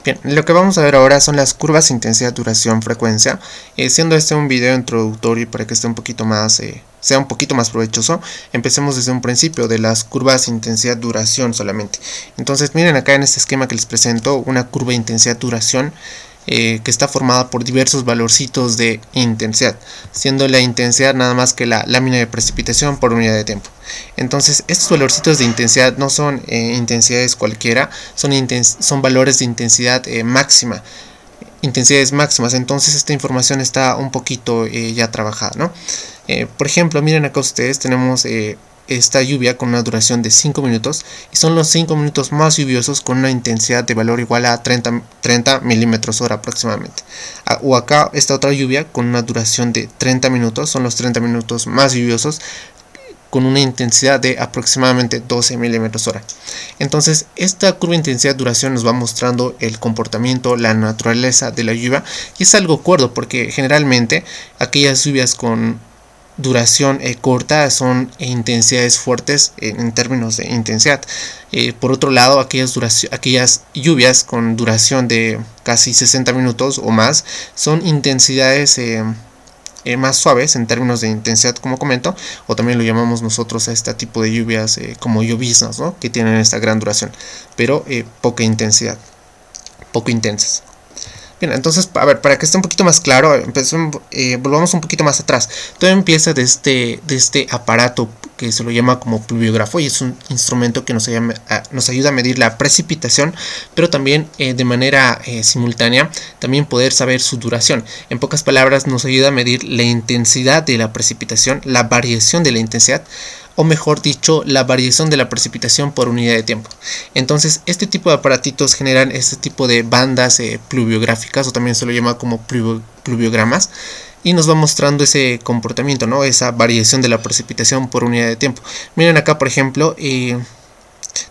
Bien, lo que vamos a ver ahora son las curvas intensidad, duración, frecuencia, siendo este un video introductorio para que esté un poquito más, sea un poquito más provechoso. Empecemos desde un principio de las curvas intensidad, duración solamente. Entonces miren acá en este esquema que les presento una curva intensidad, duración que está formada por diversos valorcitos de intensidad, siendo la intensidad nada más que la lámina de precipitación por unidad de tiempo. Entonces estos valorcitos de intensidad no son intensidades cualquiera, son valores de intensidad máxima, intensidades máximas. Entonces esta información está un poquito ya trabajada, ¿no? Por ejemplo, miren acá ustedes, tenemos esta lluvia con una duración de 5 minutos y son los 5 minutos más lluviosos con una intensidad de valor igual a 30 milímetros hora aproximadamente. O acá esta otra lluvia con una duración de 30 minutos, son los 30 minutos más lluviosos con una intensidad de aproximadamente 12 milímetros hora. Entonces esta curva de intensidad duración nos va mostrando el comportamiento, la naturaleza de la lluvia, y es algo cuerdo porque generalmente aquellas lluvias con duración corta son intensidades fuertes en términos de intensidad. Por otro lado, aquellas lluvias con duración de casi 60 minutos o más son intensidades más suaves en términos de intensidad, como comento, o también lo llamamos nosotros a este tipo de lluvias como lloviznas, ¿no? Que tienen esta gran duración, pero poca intensidad, poco intensas. Bien, entonces, a ver, para que esté un poquito más claro, volvamos un poquito más atrás. Todo empieza de este aparato que se lo llama como pluviógrafo, y es un instrumento que nos ayuda a medir la precipitación, pero también de manera simultánea también poder saber su duración. En pocas palabras, nos ayuda a medir la intensidad de la precipitación, la variación de la intensidad, o mejor dicho, la variación de la precipitación por unidad de tiempo. Entonces este tipo de aparatitos generan este tipo de bandas pluviográficas, o también se lo llama como pluviogramas, y nos va mostrando ese comportamiento, ¿no? Esa variación de la precipitación por unidad de tiempo. Miren acá, por ejemplo,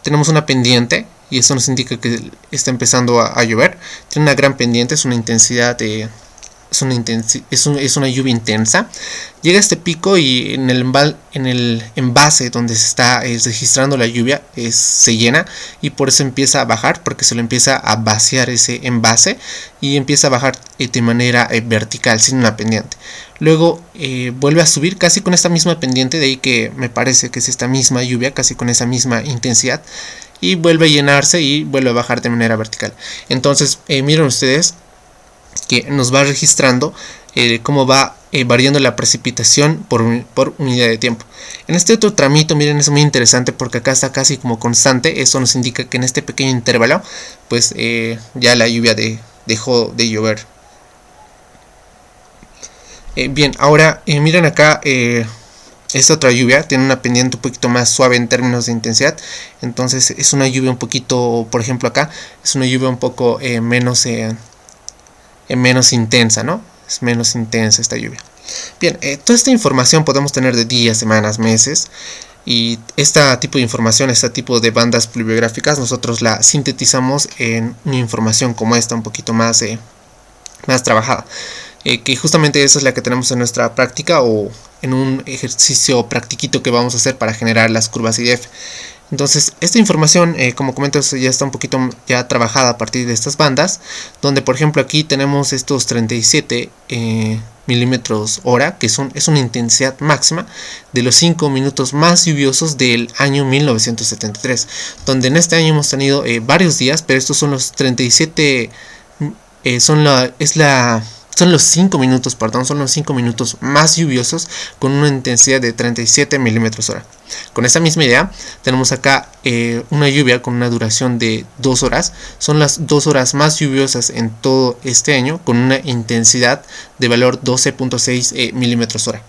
tenemos una pendiente, y eso nos indica que está empezando a llover. Tiene una gran pendiente, es una intensidad es una lluvia intensa. Llega a este pico y en el envase donde se está registrando la lluvia se llena, y por eso empieza a bajar, porque se lo empieza a vaciar ese envase y empieza a bajar de manera vertical, sin una pendiente. Luego vuelve a subir casi con esta misma pendiente, de ahí que me parece que es esta misma lluvia, casi con esa misma intensidad, y vuelve a llenarse y vuelve a bajar de manera vertical. Entonces miren ustedes que nos va registrando cómo va variando la precipitación por unidad de tiempo. En este otro tramito, miren, es muy interesante porque acá está casi como constante. Eso nos indica que en este pequeño intervalo pues ya la lluvia dejó de llover. Bien, ahora miren acá, esta otra lluvia tiene una pendiente un poquito más suave en términos de intensidad. Entonces es una lluvia un poquito, por ejemplo acá, es una lluvia un poco menos intensa, ¿no? Es menos intensa esta lluvia. Bien, toda esta información podemos tener de días, semanas, meses, y este tipo de información, este tipo de bandas pluviográficas, nosotros la sintetizamos en una información como esta, un poquito más trabajada, que justamente esa es la que tenemos en nuestra práctica o en un ejercicio practiquito que vamos a hacer para generar las curvas IDF. Entonces esta información, como comento, ya está un poquito ya trabajada a partir de estas bandas, donde por ejemplo aquí tenemos estos 37 milímetros hora, que es una intensidad máxima de los 5 minutos más lluviosos del año 1973, donde en este año hemos tenido varios días, pero estos son los 37, son los 5 minutos, son los 5 minutos más lluviosos con una intensidad de 37 milímetros hora. Con esta misma idea, tenemos acá una lluvia con una duración de 2 horas. Son las 2 horas más lluviosas en todo este año, con una intensidad de valor 12.6 milímetros hora.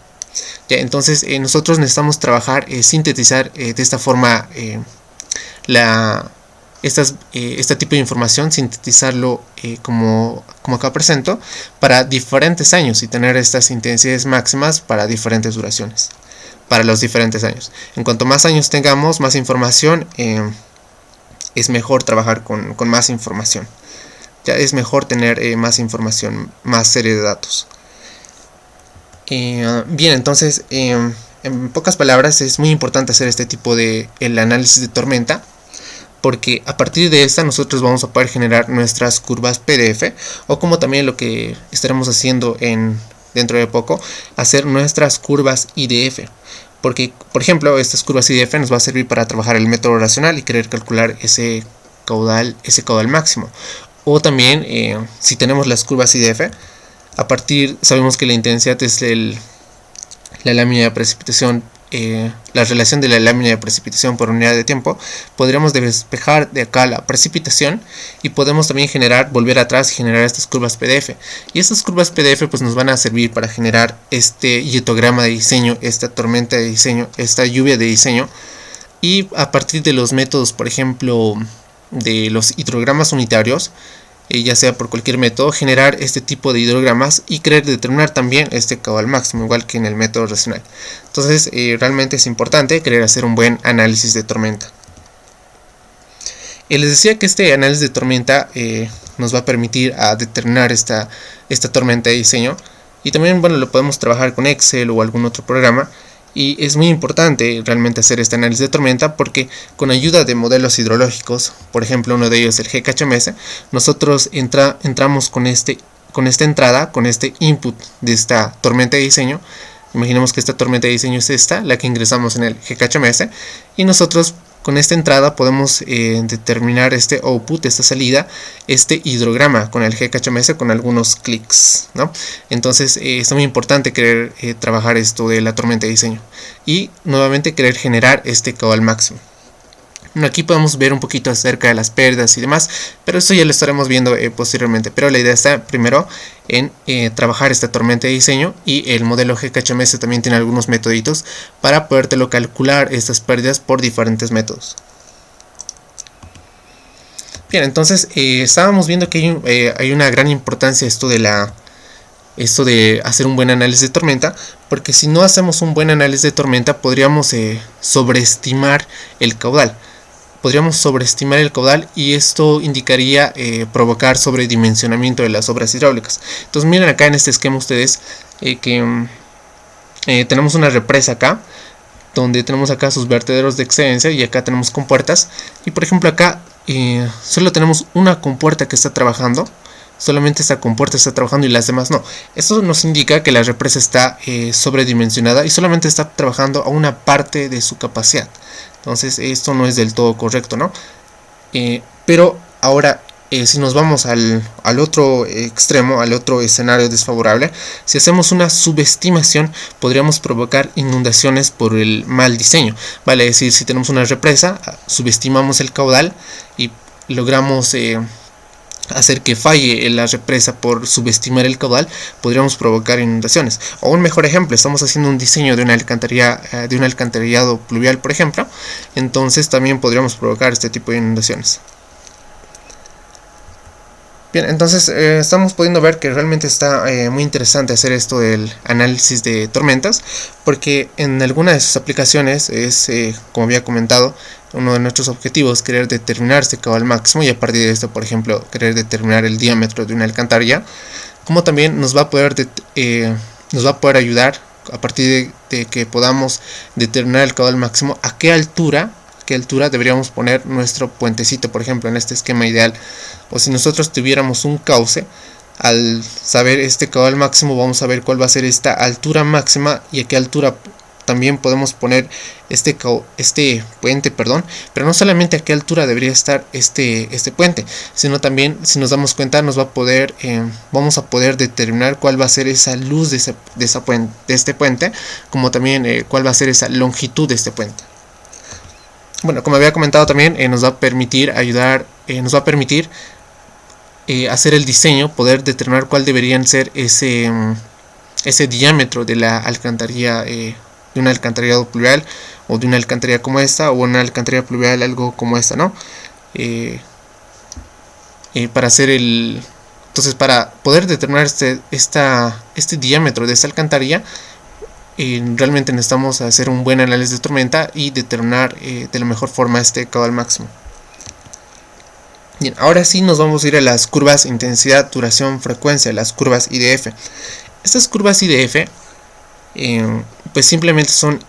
Ya, entonces nosotros necesitamos trabajar, sintetizar de esta forma este tipo de información, sintetizarlo como acá presento, para diferentes años y tener estas intensidades máximas para diferentes duraciones, para los diferentes años. En cuanto más años tengamos, más información, es mejor trabajar con más información. Ya es mejor tener más información, más serie de datos. Bien, entonces, en pocas palabras, es muy importante hacer este tipo de el análisis de tormenta, porque a partir de esta nosotros vamos a poder generar nuestras curvas PDF, o como también lo que estaremos haciendo dentro de poco, hacer nuestras curvas IDF. Porque, por ejemplo, estas curvas IDF nos va a servir para trabajar el método racional y querer calcular ese caudal máximo. O también, si tenemos las curvas IDF, sabemos que la intensidad es la lámina de precipitación, la relación de la lámina de precipitación por unidad de tiempo. Podríamos despejar de acá la precipitación y podemos también volver atrás y generar estas curvas PDF. Y estas curvas PDF pues nos van a servir para generar este hidrograma de diseño, esta tormenta de diseño, esta lluvia de diseño. Y a partir de los métodos, por ejemplo, de los hidrogramas unitarios, ya sea por cualquier método, generar este tipo de hidrogramas y querer determinar también este caudal máximo, igual que en el método racional. Entonces realmente es importante querer hacer un buen análisis de tormenta. Les decía que este análisis de tormenta nos va a permitir determinar esta tormenta de diseño, y también lo podemos trabajar con Excel o algún otro programa. Y es muy importante realmente hacer este análisis de tormenta, porque con ayuda de modelos hidrológicos, por ejemplo uno de ellos el GKHMS, nosotros entramos con este input de esta tormenta de diseño. Imaginemos que esta tormenta de diseño es la que ingresamos en el GKHMS, y nosotros con esta entrada podemos determinar este output, esta salida, este hidrograma con el GKHMS con algunos clics, ¿no? Entonces es muy importante querer trabajar esto de la tormenta de diseño y nuevamente querer generar este caudal máximo. Aquí podemos ver un poquito acerca de las pérdidas y demás, pero eso ya lo estaremos viendo posteriormente. Pero la idea está primero en trabajar esta tormenta de diseño, y el modelo GKHMS también tiene algunos metoditos para podértelo calcular estas pérdidas por diferentes métodos. Bien, entonces estábamos viendo que hay una gran importancia esto de hacer un buen análisis de tormenta, porque si no hacemos un buen análisis de tormenta podríamos sobreestimar el caudal. Y esto indicaría provocar sobredimensionamiento de las obras hidráulicas. Entonces miren acá en este esquema ustedes que tenemos una represa acá, donde tenemos acá sus vertederos de excedencia, y acá tenemos compuertas, y por ejemplo acá solo tenemos una compuerta que está trabajando. Solamente esta compuerta está trabajando y las demás no. Esto nos indica que la represa está sobredimensionada y solamente está trabajando a una parte de su capacidad. Entonces esto no es del todo correcto, ¿no? Pero ahora si nos vamos al otro extremo, al otro escenario desfavorable, si hacemos una subestimación podríamos provocar inundaciones por el mal diseño. Vale, es decir, si tenemos una represa, subestimamos el caudal y logramos hacer que falle la represa por subestimar el caudal, podríamos provocar inundaciones. O un mejor ejemplo, estamos haciendo un diseño de un alcantarillado pluvial, por ejemplo, entonces también podríamos provocar este tipo de inundaciones. Bien, entonces estamos pudiendo ver que realmente está muy interesante hacer esto del análisis de tormentas, porque en alguna de sus aplicaciones es, como había comentado, uno de nuestros objetivos querer determinar este caudal máximo, y a partir de esto, por ejemplo, querer determinar el diámetro de una alcantarilla, como también nos va a poder ayudar a partir de que podamos determinar el caudal máximo, a qué altura deberíamos poner nuestro puentecito, por ejemplo, en este esquema ideal. O si nosotros tuviéramos un cauce, al saber este caudal máximo vamos a ver cuál va a ser esta altura máxima y a qué altura también podemos poner este puente, pero no solamente a qué altura debería estar este puente, sino también, si nos damos cuenta, vamos a poder determinar cuál va a ser esa luz de este puente, como también cuál va a ser esa longitud de este puente. Bueno, como había comentado también, nos va a permitir hacer el diseño, poder determinar cuál deberían ser ese diámetro de la alcantarilla, de un alcantarillado pluvial, o de una alcantarilla como esta, o una alcantarilla pluvial algo como esta, ¿no? Para poder determinar este diámetro de esta alcantarilla, realmente necesitamos hacer un buen análisis de tormenta y determinar de la mejor forma este caudal máximo. Bien, ahora sí nos vamos a ir a las curvas intensidad, duración, frecuencia, las curvas IDF. Estas curvas IDF pues simplemente son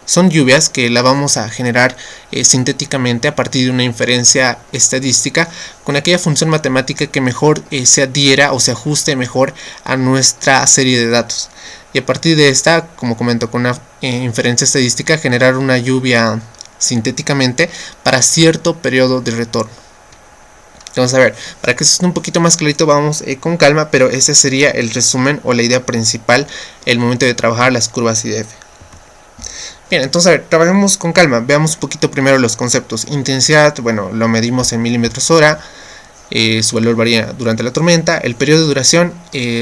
son lluvias que la vamos a generar sintéticamente a partir de una inferencia estadística con aquella función matemática que mejor se adhiera o se ajuste mejor a nuestra serie de datos. Y a partir de esta, como comento, con una inferencia estadística, generar una lluvia sintéticamente para cierto periodo de retorno. Vamos a ver, para que esto esté un poquito más clarito, vamos con calma, pero ese sería el resumen o la idea principal el momento de trabajar las curvas IDF. Bien, entonces a ver, trabajemos con calma, veamos un poquito primero los conceptos. Intensidad, bueno, lo medimos en milímetros hora, su valor varía durante la tormenta. El periodo de duración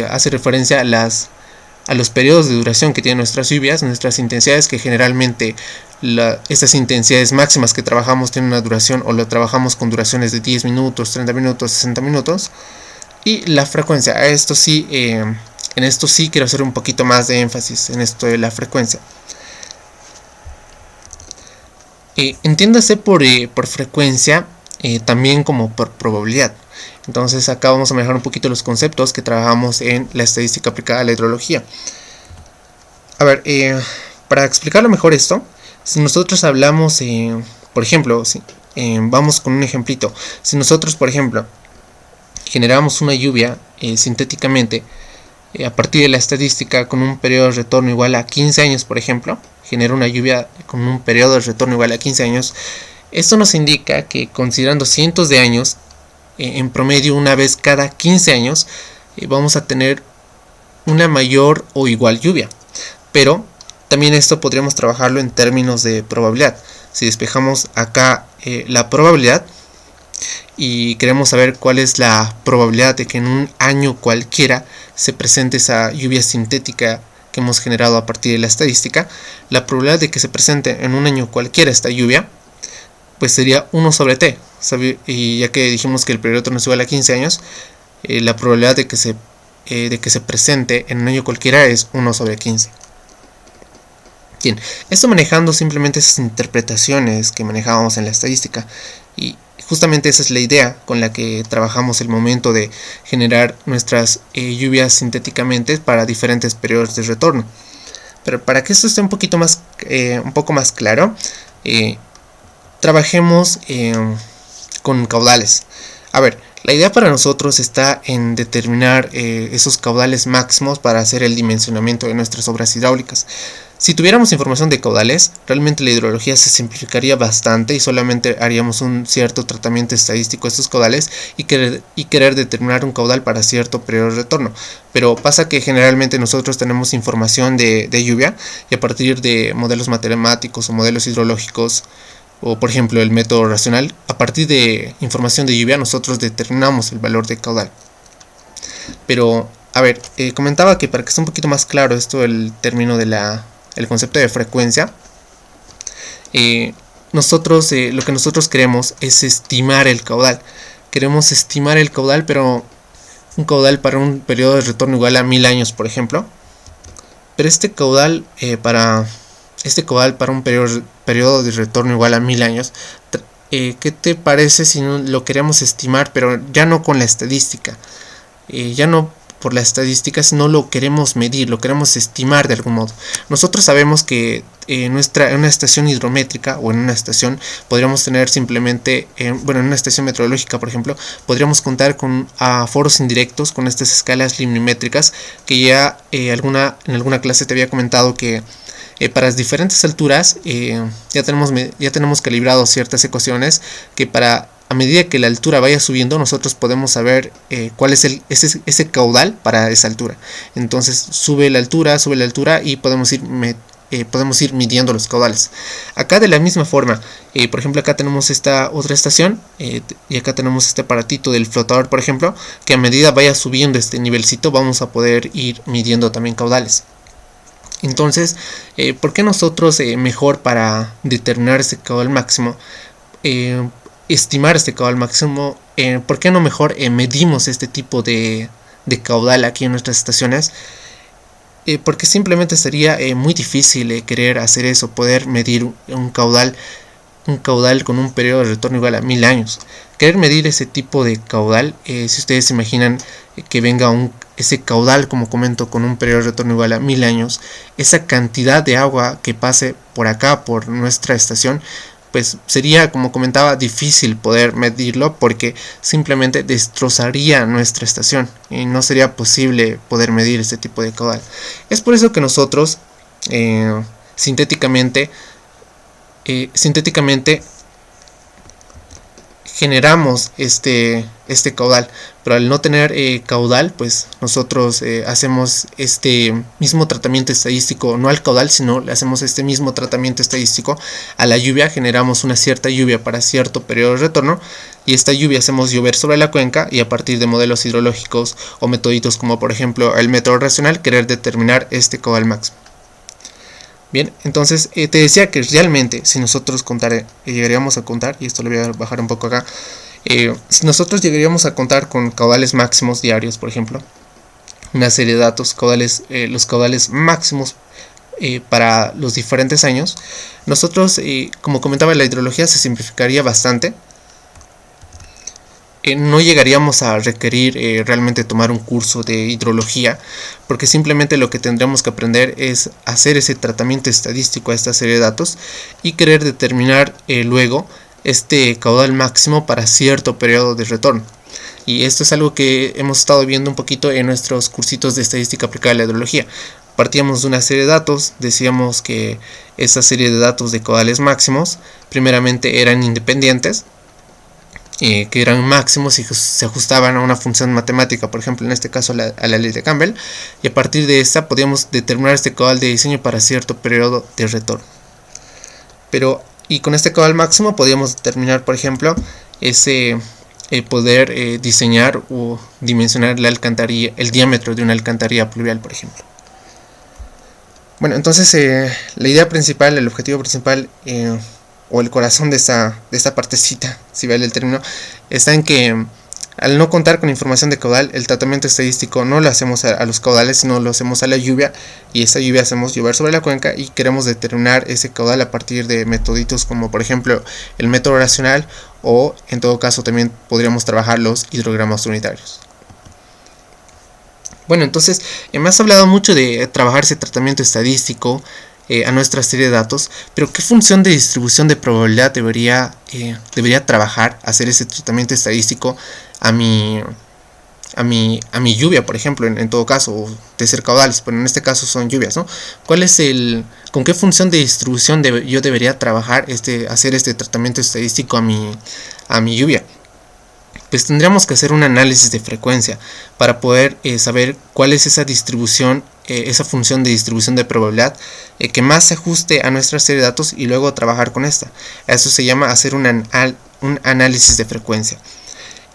hace referencia a los periodos de duración que tienen nuestras lluvias, nuestras intensidades, que generalmente estas intensidades máximas que trabajamos tienen una duración, o lo trabajamos con duraciones de 10 minutos, 30 minutos, 60 minutos. Y la frecuencia, en esto sí quiero hacer un poquito más de énfasis en esto de la frecuencia. Entiéndase por frecuencia también como por probabilidad. Entonces acá vamos a manejar un poquito los conceptos que trabajamos en la estadística aplicada a la hidrología. A ver, para explicarlo mejor esto, si nosotros hablamos, por ejemplo, vamos con un ejemplito. Si nosotros, por ejemplo, generamos una lluvia sintéticamente a partir de la estadística con un periodo de retorno igual a 15 años, por ejemplo, genera una lluvia con un periodo de retorno igual a 15 años, esto nos indica que considerando cientos de años, en promedio una vez cada 15 años, vamos a tener una mayor o igual lluvia. Pero también esto podríamos trabajarlo en términos de probabilidad. Si despejamos acá la probabilidad y queremos saber cuál es la probabilidad de que en un año cualquiera se presente esa lluvia sintética que hemos generado a partir de la estadística, la probabilidad de que se presente en un año cualquiera esta lluvia, pues sería 1 sobre t. Y ya que dijimos que el periodo no es igual a 15 años, la probabilidad de que se presente en un año cualquiera es 1 sobre 15. Bien, esto manejando simplemente esas interpretaciones que manejábamos en la estadística, y justamente esa es la idea con la que trabajamos el momento de generar nuestras lluvias sintéticamente para diferentes periodos de retorno. Pero para que esto esté un poco más claro, trabajemos con caudales. A ver, la idea para nosotros está en determinar esos caudales máximos para hacer el dimensionamiento de nuestras obras hidráulicas. Si tuviéramos información de caudales, realmente la hidrología se simplificaría bastante y solamente haríamos un cierto tratamiento estadístico de estos caudales y querer determinar un caudal para cierto periodo de retorno. Pero pasa que generalmente nosotros tenemos información de lluvia, y a partir de modelos matemáticos o modelos hidrológicos, o por ejemplo el método racional, a partir de información de lluvia nosotros determinamos el valor de caudal. Pero, a ver, comentaba que para que esté un poquito más claro esto, el término el concepto de frecuencia, lo que nosotros queremos es estimar el caudal. Queremos estimar el caudal, pero un caudal para un periodo de retorno igual a 1000 años, por ejemplo. Pero este caudal para un periodo de retorno igual a 1000 años, ¿qué te parece si lo queremos estimar, pero ya no con la estadística? Ya no por la estadística, sino lo queremos medir, lo queremos estimar de algún modo. Nosotros sabemos que en una estación hidrométrica o en una estación podríamos tener simplemente, en una estación meteorológica, por ejemplo, podríamos contar con aforos indirectos, con estas escalas limnimétricas que ya en alguna clase te había comentado que para las diferentes alturas ya tenemos calibrado ciertas ecuaciones que a medida que la altura vaya subiendo, nosotros podemos saber cuál es ese caudal para esa altura. Entonces sube la altura y podemos ir midiendo los caudales. Acá de la misma forma, por ejemplo, acá tenemos esta otra estación y acá tenemos este aparatito del flotador, por ejemplo, que a medida vaya subiendo este nivelcito vamos a poder ir midiendo también caudales. Entonces, ¿por qué nosotros mejor para determinar este caudal máximo, estimar este caudal máximo, por qué no mejor medimos este tipo de caudal aquí en nuestras estaciones? Porque simplemente sería muy difícil querer hacer eso, poder medir un caudal con un periodo de retorno igual a 1000 años. Querer medir ese tipo de caudal, si ustedes se imaginan que venga ese caudal, como comento, con un periodo de retorno igual a 1000 años, esa cantidad de agua que pase por acá, por nuestra estación, pues sería, como comentaba, difícil poder medirlo porque simplemente destrozaría nuestra estación y no sería posible poder medir este tipo de caudal. Es por eso que nosotros sintéticamente generamos este caudal, pero al no tener caudal, pues nosotros hacemos este mismo tratamiento estadístico, no al caudal, sino le hacemos este mismo tratamiento estadístico a la lluvia. Generamos una cierta lluvia para cierto periodo de retorno y esta lluvia hacemos llover sobre la cuenca y a partir de modelos hidrológicos o métodos como por ejemplo el método racional querer determinar este caudal máximo. Bien, entonces te decía que realmente si nosotros llegaríamos a contar, y esto lo voy a bajar un poco acá, si nosotros llegaríamos a contar con caudales máximos diarios, por ejemplo, una serie de datos, los caudales máximos para los diferentes años, nosotros, como comentaba, la hidrología se simplificaría bastante. No llegaríamos a requerir realmente tomar un curso de hidrología, porque simplemente lo que tendríamos que aprender es hacer ese tratamiento estadístico a esta serie de datos y querer determinar luego este caudal máximo para cierto periodo de retorno. Y esto es algo que hemos estado viendo un poquito en nuestros cursitos de estadística aplicada a la hidrología. Partíamos de una serie de datos, decíamos que esa serie de datos de caudales máximos primeramente eran independientes, que eran máximos y se ajustaban a una función matemática, por ejemplo en este caso a la ley de Campbell, y a partir de esta podíamos determinar este caudal de diseño para cierto periodo de retorno. Y con este caudal máximo podíamos determinar, por ejemplo, poder diseñar o dimensionar la alcantarilla, el diámetro de una alcantarilla pluvial, por ejemplo. Bueno, entonces la idea principal, el objetivo principal o el corazón de esta partecita, si vale el término, está en que al no contar con información de caudal, el tratamiento estadístico no lo hacemos a los caudales, sino lo hacemos a la lluvia, y esa lluvia hacemos llover sobre la cuenca y queremos determinar ese caudal a partir de metoditos como por ejemplo el método racional, o en todo caso también podríamos trabajar los hidrogramas unitarios. Bueno, entonces me has hablado mucho de trabajar ese tratamiento estadístico a nuestra serie de datos, pero ¿qué función de distribución de probabilidad debería trabajar, hacer ese tratamiento estadístico a mi lluvia, por ejemplo, en todo caso, o de ser caudales, pero en este caso son lluvias, ¿no? ¿Con qué función de distribución yo debería trabajar hacer este tratamiento estadístico a mi lluvia? Pues tendríamos que hacer un análisis de frecuencia para poder saber cuál es esa distribución, esa función de distribución de probabilidad que más se ajuste a nuestra serie de datos y luego trabajar con esta. Eso se llama hacer un análisis de frecuencia.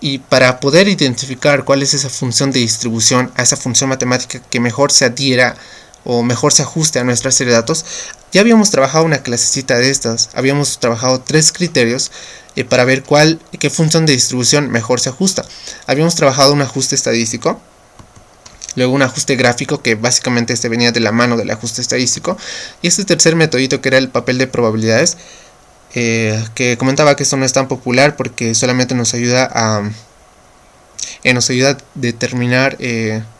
Y para poder identificar cuál es esa función de distribución, a esa función matemática que mejor se adhiera o mejor se ajuste a nuestra serie de datos, ya habíamos trabajado una clasecita de estas. Habíamos trabajado 3 criterios para ver qué función de distribución mejor se ajusta. Habíamos trabajado un ajuste estadístico, luego un ajuste gráfico, que básicamente venía de la mano del ajuste estadístico, y este tercer metodito que era el papel de probabilidades, que comentaba que esto no es tan popular porque solamente nos ayuda a determinar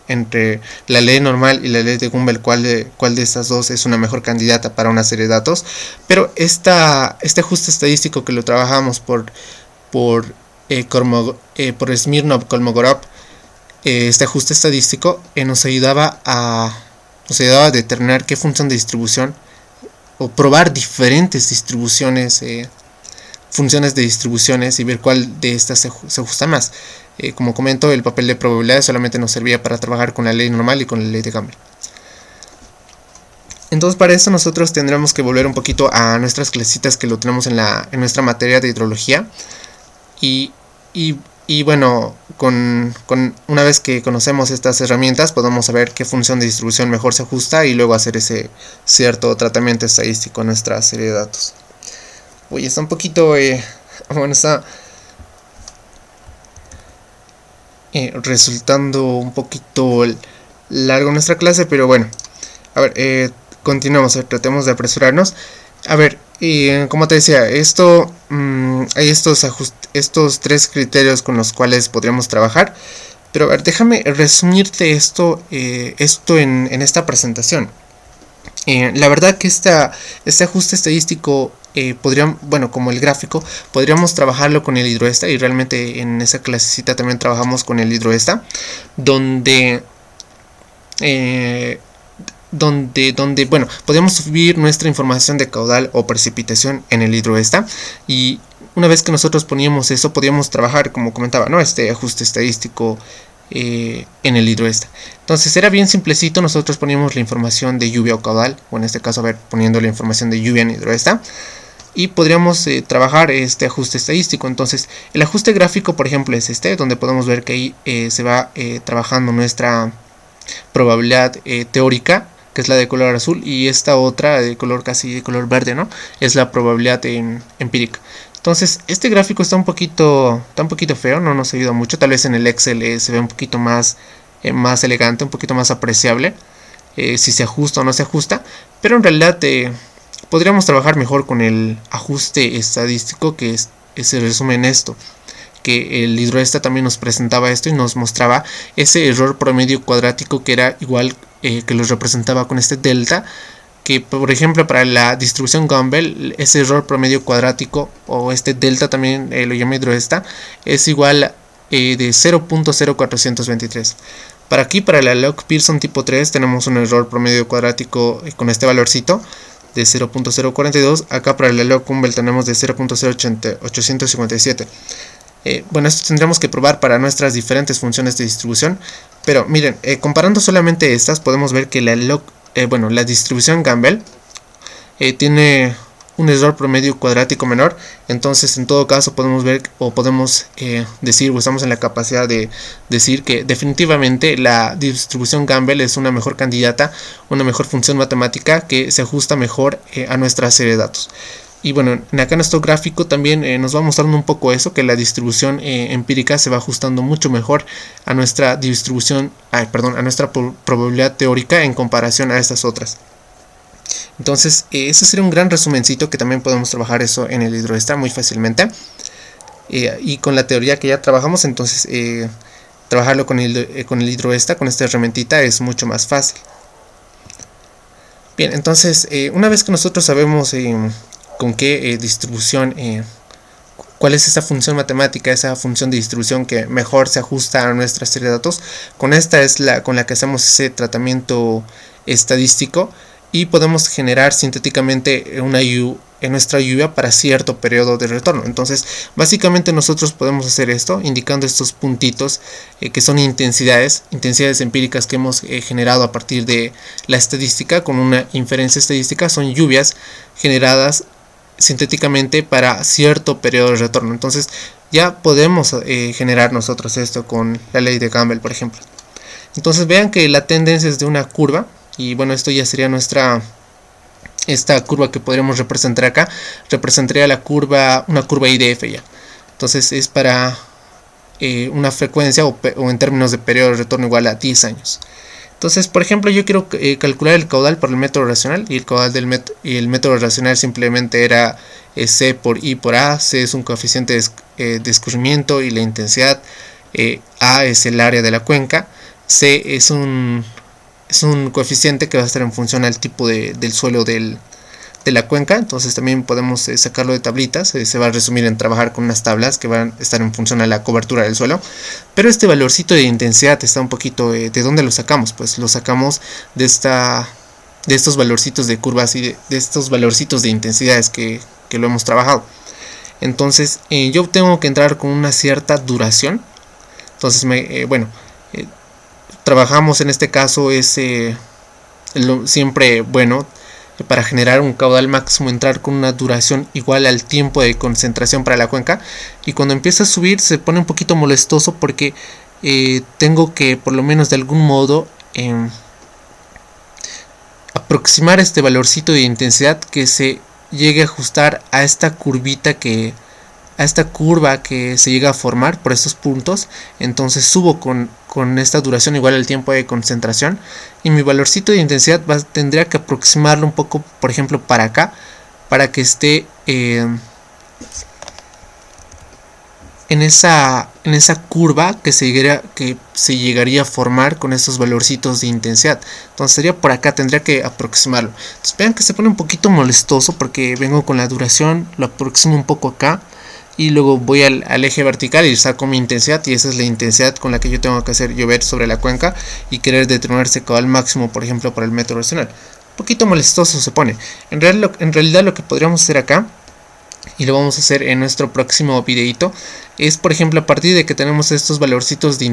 entre la ley normal y la ley de Gumbel cuál de estas dos es una mejor candidata para una serie de datos. Pero este ajuste estadístico que lo trabajamos por Smirnov-Kolmogorov, este ajuste estadístico nos ayudaba a determinar qué función de distribución, o probar diferentes distribuciones, funciones de distribuciones, y ver cuál de estas se ajusta más. Como comento, el papel de probabilidades solamente nos servía para trabajar con la ley normal y con la ley de Campbell. Entonces, para esto nosotros tendremos que volver un poquito a nuestras clasecitas que lo tenemos en nuestra materia de hidrología. Y bueno, una vez que conocemos estas herramientas, podemos saber qué función de distribución mejor se ajusta y luego hacer ese cierto tratamiento estadístico en nuestra serie de datos. Oye, está un poquito, está resultando un poquito largo nuestra clase, pero bueno, a ver, continuemos, tratemos de apresurarnos. A ver, como te decía, hay estos 3 criterios con los cuales podríamos trabajar, Pero a ver, déjame resumirte esto en esta presentación. La verdad que este ajuste estadístico como el gráfico, podríamos trabajarlo con el hidroesta, y realmente en esa clasecita también trabajamos con el hidroesta, donde bueno, podemos subir nuestra información de caudal o precipitación en el hidroesta, y una vez que nosotros poníamos eso, podíamos trabajar, como comentaba, ¿no?, este ajuste estadístico en el hidroesta. Entonces era bien simplecito, nosotros poníamos la información de lluvia o caudal, o en este caso, a ver, poniendo la información de lluvia en hidroesta, y podríamos trabajar este ajuste estadístico. Entonces el ajuste gráfico, por ejemplo, es este, donde podemos ver que ahí se va trabajando nuestra probabilidad teórica, que es la de color azul, y esta otra de color casi de color verde, ¿no?, es la probabilidad empírica. Entonces este gráfico está un poquito feo, no nos ayuda mucho. Tal vez en el Excel se ve un poquito más elegante, un poquito más apreciable, si se ajusta o no se ajusta, pero en realidad podríamos trabajar mejor con el ajuste estadístico, que se resume en esto, que el hidroesta también nos presentaba esto y nos mostraba ese error promedio cuadrático, que era igual, que los representaba con este delta, que por ejemplo para la distribución Gumbel ese error promedio cuadrático, o este delta también lo llama hidroesta, es igual de 0.0423. Para aquí, para la log Pearson tipo 3, tenemos un error promedio cuadrático con este valorcito de 0.042. Acá para la log Gumbel tenemos de 0.0857. Bueno, esto tendremos que probar para nuestras diferentes funciones de distribución, pero miren, comparando solamente estas, podemos ver que la distribución Gumbel tiene un error promedio cuadrático menor. Entonces en todo caso podemos ver, o podemos decir, o estamos en la capacidad de decir que definitivamente la distribución Gumbel es una mejor candidata, una mejor función matemática que se ajusta mejor a nuestra serie de datos. Y bueno, acá en nuestro gráfico también nos va mostrando un poco eso, que la distribución empírica se va ajustando mucho mejor a nuestra distribución, a nuestra probabilidad teórica en comparación a estas otras. Entonces ese sería un gran resumencito, que también podemos trabajar eso en el hidroesta muy fácilmente. Y con la teoría que ya trabajamos, entonces trabajarlo con el hidroesta, con esta herramientita, es mucho más fácil. Bien, entonces una vez que nosotros sabemos con qué distribución, cuál es esa función matemática, esa función de distribución que mejor se ajusta a nuestra serie de datos, con esta es con la que hacemos ese tratamiento estadístico, y podemos generar sintéticamente en nuestra lluvia para cierto periodo de retorno. Entonces básicamente nosotros podemos hacer esto indicando estos puntitos, que son intensidades empíricas que hemos generado a partir de la estadística. Con una inferencia estadística son lluvias generadas sintéticamente para cierto periodo de retorno. Entonces ya podemos generar nosotros esto con la ley de Gumbel, por ejemplo. Entonces vean que la tendencia es de una curva, y bueno, esto ya sería esta curva que podríamos representar acá, representaría una curva IDF ya. Entonces es para una frecuencia o en términos de periodo de retorno igual a 10 años. Entonces, por ejemplo, yo quiero calcular el caudal por el método racional, y el caudal el método racional simplemente era C por I por A. C es un coeficiente de escurrimiento y la intensidad, A es el área de la cuenca, C es un coeficiente que va a estar en función al tipo del suelo de la cuenca. Entonces también podemos sacarlo de tablitas. Se va a resumir en trabajar con unas tablas que van a estar en función a la cobertura del suelo. Pero este valorcito de intensidad está un poquito, ¿de dónde lo sacamos? Pues lo sacamos de estos valorcitos de curvas y de estos valorcitos de intensidades que lo hemos trabajado. Entonces yo tengo que entrar con una cierta duración. Entonces trabajamos en este caso siempre bueno, para generar un caudal máximo, entrar con una duración igual al tiempo de concentración para la cuenca. Y cuando empieza a subir se pone un poquito molestoso, porque tengo que, por lo menos de algún modo, aproximar este valorcito de intensidad que se llegue a ajustar a esta curvita a esta curva que se llega a formar por estos puntos. Entonces subo con esta duración igual al tiempo de concentración, y mi valorcito de intensidad tendría que aproximarlo un poco, por ejemplo para acá, para que esté en esa curva que se llegaría a formar con estos valorcitos de intensidad. Entonces sería por acá, tendría que aproximarlo. Entonces vean que se pone un poquito molestoso porque vengo con la duración, lo aproximo un poco acá y luego voy al eje vertical y saco mi intensidad, y esa es la intensidad con la que yo tengo que hacer llover sobre la cuenca y querer determinar ese caudal máximo, por ejemplo, para el método racional. Un poquito molestoso se pone. En realidad lo que podríamos hacer acá, y lo vamos a hacer en nuestro próximo videito, es, por ejemplo, a partir de que tenemos estos valorcitos de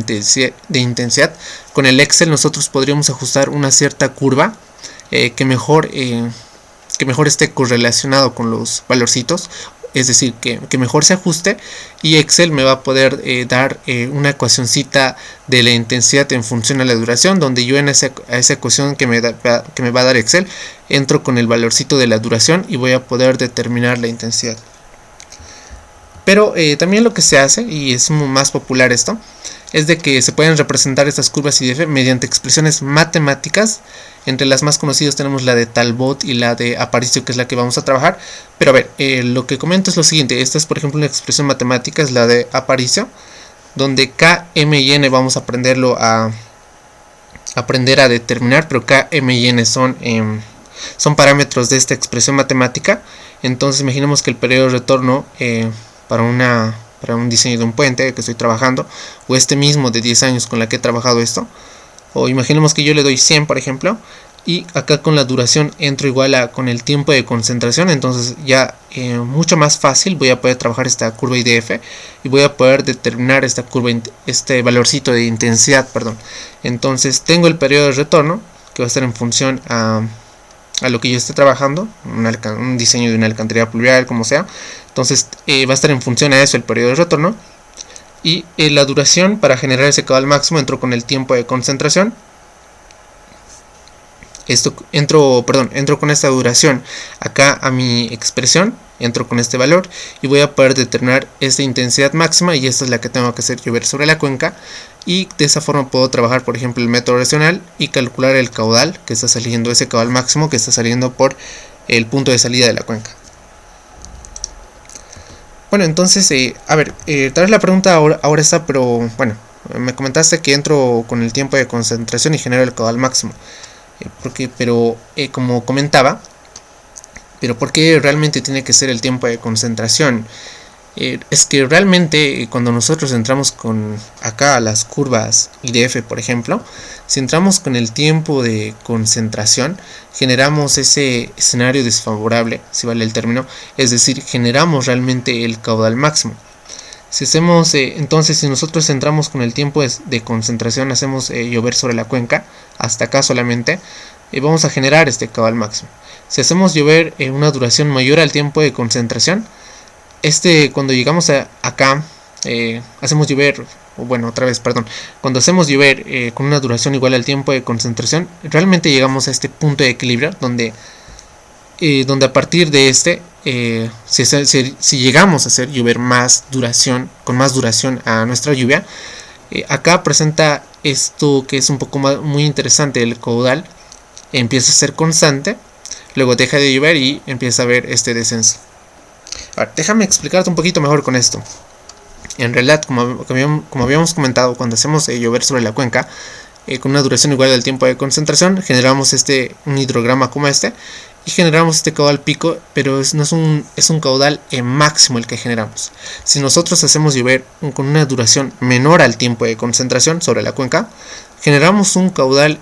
intensidad, con el Excel nosotros podríamos ajustar una cierta curva que mejor esté correlacionado con los valorcitos, es decir, que mejor se ajuste, y Excel me va a poder dar una ecuacioncita de la intensidad en función a la duración, donde yo a esa ecuación que me va a dar Excel entro con el valorcito de la duración y voy a poder determinar la intensidad. Pero también lo que se hace, y es más popular esto, es de que se pueden representar estas curvas IDF mediante expresiones matemáticas. Entre las más conocidas tenemos la de Talbot y la de Aparicio, que es la que vamos a trabajar. Pero a ver, lo que comento es lo siguiente. Esta es, por ejemplo, una expresión matemática, es la de Aparicio, donde K, M y N vamos a aprender a determinar, pero K, M y N son parámetros de esta expresión matemática. Entonces imaginemos que el periodo de retorno para un diseño de un puente que estoy trabajando, o este mismo de 10 años con la que he trabajado esto, o imaginemos que yo le doy 100, por ejemplo, y acá con la duración entro igual con el tiempo de concentración. Entonces ya mucho más fácil voy a poder trabajar esta curva IDF y voy a poder determinar esta curva, este valorcito de intensidad, perdón. Entonces tengo el periodo de retorno que va a estar en función a lo que yo esté trabajando, un diseño de una alcantarilla pluvial, como sea. Entonces va a estar en función a eso el periodo de retorno, y la duración para generar ese caudal máximo entro con el tiempo de concentración. Entro con esta duración acá a mi expresión, entro con este valor y voy a poder determinar esta intensidad máxima, y esta es la que tengo que hacer llover sobre la cuenca, y de esa forma puedo trabajar, por ejemplo, el método racional y calcular el caudal que está saliendo, ese caudal máximo que está saliendo por el punto de salida de la cuenca. Bueno, entonces, a ver, tal vez la pregunta ahora está, pero bueno, me comentaste que entro con el tiempo de concentración y genero el caudal máximo. Pero como comentaba, pero ¿por qué realmente tiene que ser el tiempo de concentración? Es que realmente cuando nosotros entramos con acá las curvas IDF, por ejemplo, si entramos con el tiempo de concentración, generamos ese escenario desfavorable, si vale el término, es decir, generamos realmente el caudal máximo. Si hacemos, entonces, si nosotros entramos con el tiempo de concentración, hacemos llover sobre la cuenca, hasta acá solamente, vamos a generar este caudal máximo. Si hacemos llover una duración mayor al tiempo de concentración, cuando llegamos acá, hacemos llover, cuando hacemos llover con una duración igual al tiempo de concentración, realmente llegamos a este punto de equilibrio donde a partir de si llegamos a hacer llover con más duración a nuestra lluvia, acá presenta esto que es un poco muy interesante. El caudal empieza a ser constante, luego deja de llover y empieza a haber este descenso. Ahora, déjame explicarte un poquito mejor con esto. En realidad, como habíamos comentado, cuando hacemos llover sobre la cuenca con una duración igual al tiempo de concentración, generamos un hidrograma como este, y generamos este caudal pico, pero es un caudal máximo el que generamos. Si nosotros hacemos llover con una duración menor al tiempo de concentración sobre la cuenca, generamos un caudal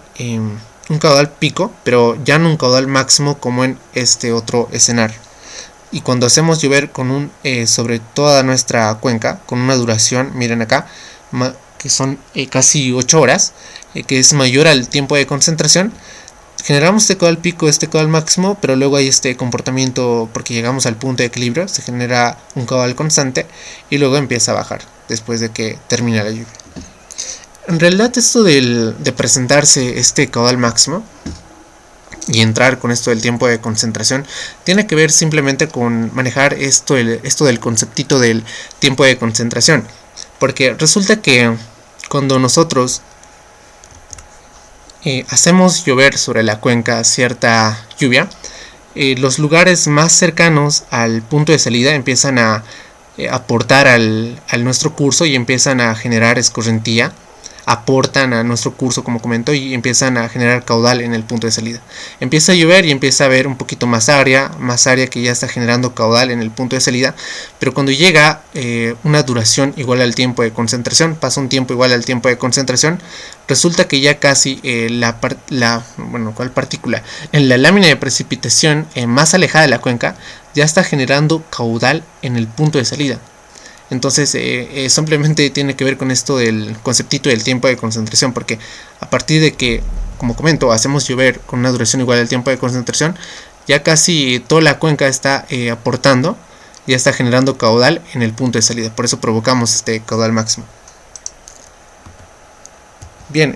pico, pero ya no un caudal máximo como en este otro escenario. Y cuando hacemos llover sobre toda nuestra cuenca con una duración, miren acá, que son casi 8 horas, que es mayor al tiempo de concentración, generamos este caudal pico, este caudal máximo, pero luego hay este comportamiento porque llegamos al punto de equilibrio, se genera un caudal constante y luego empieza a bajar después de que termina la lluvia. En realidad esto de presentarse este caudal máximo y entrar con esto del tiempo de concentración tiene que ver simplemente con manejar esto del conceptito del tiempo de concentración, porque resulta que cuando nosotros hacemos llover sobre la cuenca cierta lluvia, los lugares más cercanos al punto de salida empiezan a aportar al nuestro curso y empiezan a generar escorrentía, aportan a nuestro curso, como comento, y empiezan a generar caudal en el punto de salida. Empieza a llover y empieza a haber un poquito más área que ya está generando caudal en el punto de salida, pero cuando llega una duración igual al tiempo de concentración, pasa un tiempo igual al tiempo de concentración, resulta que ya casi ¿cuál partícula? En la lámina de precipitación más alejada de la cuenca ya está generando caudal en el punto de salida. Entonces simplemente tiene que ver con esto del conceptito del tiempo de concentración, porque a partir de que, como comento, hacemos llover con una duración igual al tiempo de concentración, ya casi toda la cuenca está aportando, ya está generando caudal en el punto de salida, por eso provocamos este caudal máximo. Bien,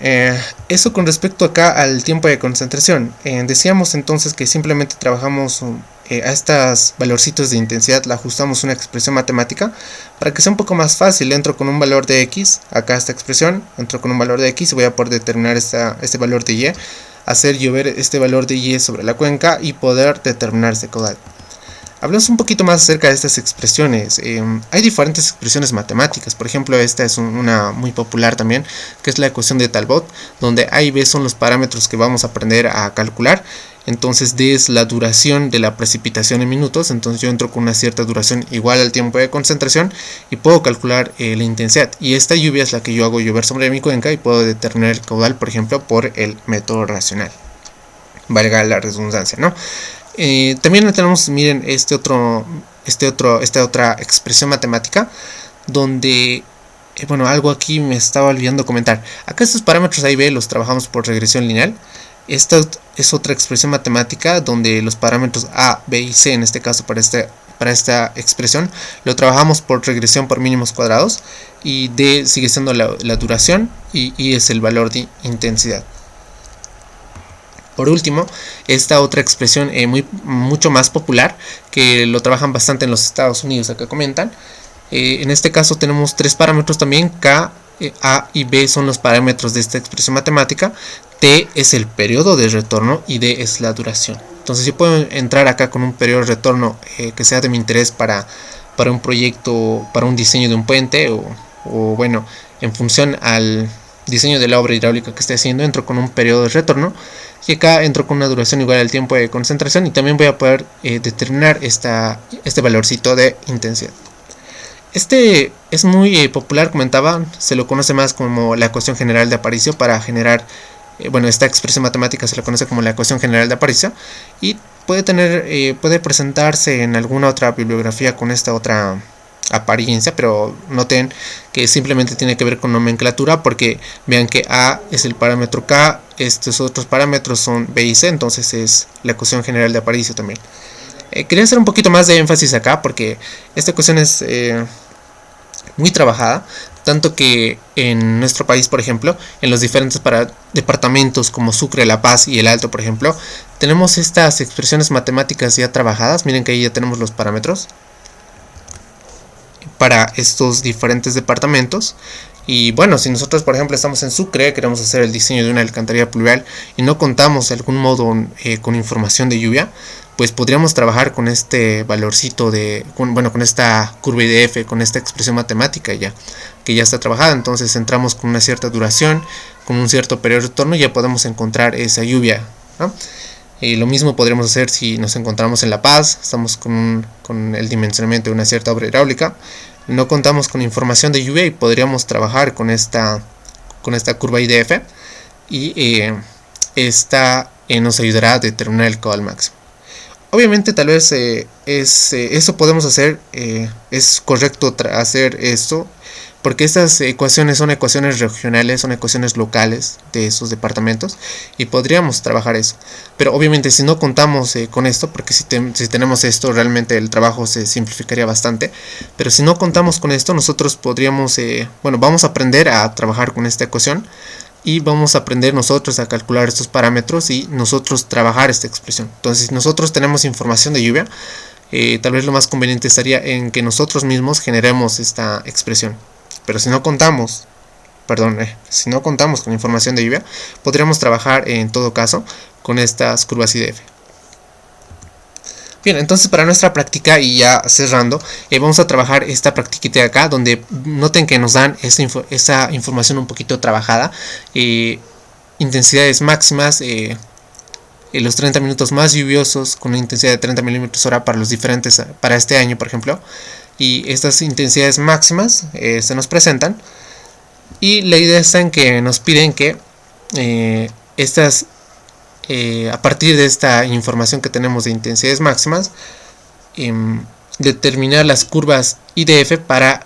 eso con respecto acá al tiempo de concentración. Decíamos entonces que simplemente trabajamos a estos valorcitos de intensidad, le ajustamos una expresión matemática para que sea un poco más fácil. Entro con un valor de x, acá esta expresión, entro con un valor de x y voy a poder determinar este valor de y, hacer llover este valor de y sobre la cuenca y poder determinar este caudal. Hablamos un poquito más acerca de estas expresiones. Hay diferentes expresiones matemáticas. Por ejemplo, esta es una muy popular también, que es la ecuación de Talbot, donde A y B son los parámetros que vamos a aprender a calcular. Entonces D es la duración de la precipitación en minutos. Entonces yo entro con una cierta duración igual al tiempo de concentración y puedo calcular la intensidad. Y esta lluvia es la que yo hago llover sobre mi cuenca y puedo determinar el caudal, por ejemplo, por el método racional. Valga la redundancia, ¿no? También tenemos, miren, esta otra expresión matemática donde, algo aquí me estaba olvidando comentar. Acá estos parámetros A y B los trabajamos por regresión lineal. Esta es otra expresión matemática donde los parámetros A, B y C, en este caso para esta expresión, lo trabajamos por regresión por mínimos cuadrados, y D sigue siendo la duración y I es el valor de intensidad. Por último, esta otra expresión mucho más popular, que lo trabajan bastante en los Estados Unidos, acá comentan. En este caso tenemos tres parámetros también. K, A y B son los parámetros de esta expresión matemática. T es el periodo de retorno y D es la duración. Entonces yo puedo entrar acá con un periodo de retorno que sea de mi interés para un proyecto, para un diseño de un puente, o en función al diseño de la obra hidráulica que esté haciendo, entro con un periodo de retorno. Y acá entro con una duración igual al tiempo de concentración, y también voy a poder determinar este valorcito de intensidad. Este es muy popular, comentaba, se lo conoce más como la ecuación general de Aparicio para generar, esta expresión matemática se la conoce como la ecuación general de Aparicio, y puede presentarse en alguna otra bibliografía con esta otra apariencia, pero noten que simplemente tiene que ver con nomenclatura, porque vean que A es el parámetro K, estos otros parámetros son B y C, entonces es la ecuación general de Aparicio también. Quería hacer un poquito más de énfasis acá porque esta ecuación es muy trabajada, tanto que en nuestro país, por ejemplo, en los diferentes departamentos como Sucre, La Paz y El Alto, por ejemplo, tenemos estas expresiones matemáticas ya trabajadas. Miren que ahí ya tenemos los parámetros para estos diferentes departamentos. Y si nosotros, por ejemplo, estamos en Sucre, queremos hacer el diseño de una alcantarilla pluvial y no contamos de algún modo con información de lluvia, pues podríamos trabajar con este valorcito con esta curva IDF, con esta expresión matemática que ya está trabajada. Entonces entramos con una cierta duración, con un cierto periodo de retorno, y ya podemos encontrar esa lluvia, ¿no? Lo mismo podríamos hacer si nos encontramos en La Paz, estamos con el dimensionamiento de una cierta obra hidráulica, no contamos con información de lluvia y podríamos trabajar con esta curva IDF, y esta nos ayudará a determinar el caudal máximo. Obviamente tal vez eso podemos hacer, es correcto hacer esto, porque estas ecuaciones son ecuaciones regionales, son ecuaciones locales de esos departamentos, y podríamos trabajar eso. Pero obviamente si no contamos con esto, porque si tenemos esto, realmente el trabajo se simplificaría bastante. Pero si no contamos con esto, nosotros podríamos, vamos a aprender a trabajar con esta ecuación, y vamos a aprender nosotros a calcular estos parámetros y nosotros trabajar esta expresión. Entonces, si nosotros tenemos información de lluvia, tal vez lo más conveniente estaría en que nosotros mismos generemos esta expresión. Pero si no contamos con información de lluvia, podríamos trabajar en todo caso con estas curvas IDF. Bien, entonces para nuestra práctica y ya cerrando, vamos a trabajar esta practiquita de acá, donde noten que nos dan esa información un poquito trabajada, intensidades máximas, los 30 minutos más lluviosos con una intensidad de 30 milímetros hora para los diferentes, para este año por ejemplo, y estas intensidades máximas se nos presentan, y la idea está en que nos piden que a partir de esta información que tenemos de intensidades máximas, determinar las curvas IDF para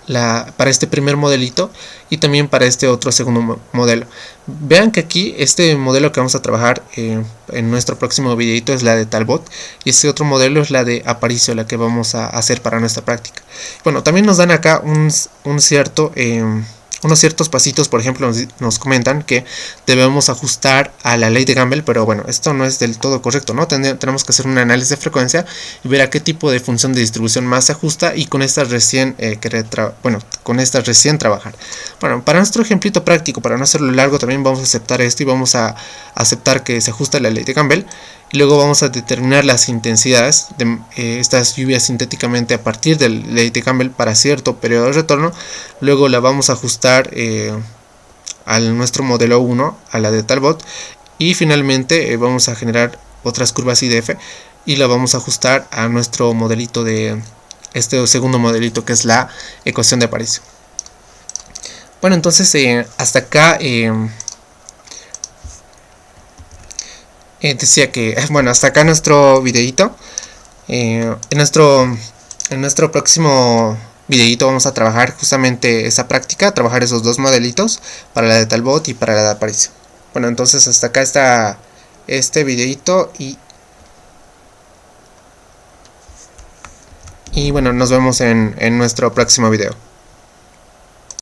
este primer modelito y también para este otro segundo modelo. Vean que aquí este modelo que vamos a trabajar en nuestro próximo videito es la de Talbot, y este otro modelo es la de Aparicio, la que vamos a hacer para nuestra práctica. Bueno, también nos dan acá unos ciertos pasitos. Por ejemplo, nos comentan que debemos ajustar a la ley de Gumbel, pero bueno, esto no es del todo correcto, ¿no? Tenemos que hacer un análisis de frecuencia y ver a qué tipo de función de distribución más se ajusta, y con estas recién trabajar. Bueno, para nuestro ejemplito práctico, para no hacerlo largo, también vamos a aceptar esto y vamos a aceptar que se ajusta a la ley de Gumbel. Y luego vamos a determinar las intensidades de estas lluvias sintéticamente a partir de la ley de Gumbel para cierto periodo de retorno. Luego la vamos a ajustar a nuestro modelo 1, a la de Talbot, y finalmente vamos a generar otras curvas IDF y la vamos a ajustar a nuestro modelito de este segundo modelito, que es la ecuación de Aparicio. Bueno, entonces hasta acá decía que, bueno, hasta acá nuestro videito. En nuestro próximo videito vamos a trabajar justamente esa práctica, trabajar esos dos modelitos, para la de Talbot y para la de Aparicio. Bueno, entonces hasta acá está este videito, y bueno, nos vemos en nuestro próximo video.